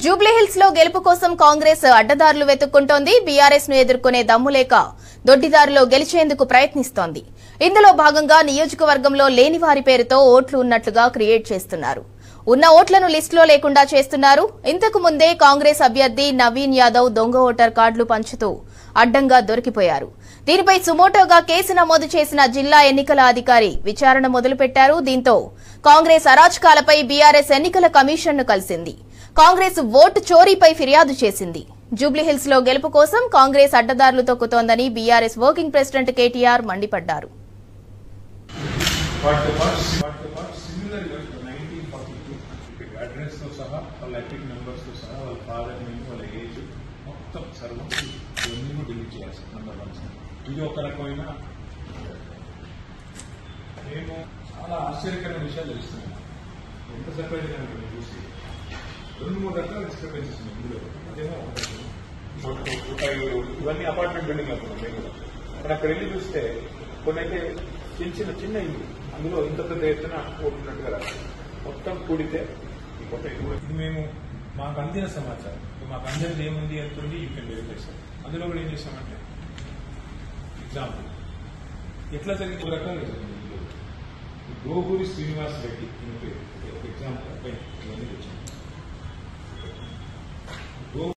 జూబ్లీహిల్స్ లో గెలుపు కోసం కాంగ్రెస్ అడ్డదారులు వెతుక్కుంటోంది. బీఆర్ఎస్ ను ఎదుర్కొనే దమ్ము లేక దొడ్డిదారిలో గెలిచేందుకు ప్రయత్నిస్తోంది. ఇందులో భాగంగా నియోజకవర్గంలో లేని వారి పేరుతో ఓట్లు ఉన్నట్లుగా క్రియేట్ చేస్తున్నారు. ఉన్న ఓట్లను లిస్టులో లేకుండా చేస్తున్నారు. ఇంతకు ముందే కాంగ్రెస్ అభ్యర్థి నవీన్ యాదవ్ దొంగ ఓటర్ కార్డులు పంచుతూ అడ్డంగా దొరికిపోయారు. దీనిపై సుమోటోగా కేసు నమోదు చేసిన జిల్లా ఎన్నికల అధికారి విచారణ మొదలుపెట్టారు. దీంతో కాంగ్రెస్ అరాచకాలపై బీఆర్ఎస్ ఎన్నికల కమిషన్ ను కలిసింది. కాంగ్రెస్ ఓటు చోరీపై ఫిర్యాదు చేసింది. జూబ్లీహిల్స్ లో గెలుపు కోసం కాంగ్రెస్ అడ్డదారులు తొక్కుతోందని బీఆర్ఎస్ వర్కింగ్ ప్రెసిడెంట్ కేటీఆర్ మండిపడ్డారు. ఇది ఒక రకమైన మేము చాలా ఆశ్చర్యకరమైన విషయాలు తెలుస్తున్నాం. ఎంత సర్ప్రైజ్ అయినా చూసి 2-3 రకాల డిస్టర్బెన్సెస్ ఉన్నాయి ఇందులో. అదేమో ఇవన్నీ అపార్ట్మెంట్ బిల్డింగ్ అనుకున్నాం మేము కూడా. అక్కడ వెళ్ళి చూస్తే కొన్ని అయితే చిన్న ఇల్లు, అందులో ఇంత పెద్ద ఎత్తున ఓటున్నట్టుగా రాదు. మొత్తం కూడితే ఈ కొత్త ఇది మేము మాకు అందిన సమాచారం, మాకు అందరిది ఏముంది అంటుంది యూ కెన్ వెరిఫై సార్. అందులో కూడా ఏం చేశామంటే ఎగ్జాంపుల్ ఎట్లా జరిగింది, ఒక రకంగా జరిగింది. గోగూరి శ్రీనివాస్ రెడ్డి ఎగ్జాంపుల్ ఇవన్నీ తెచ్చాను.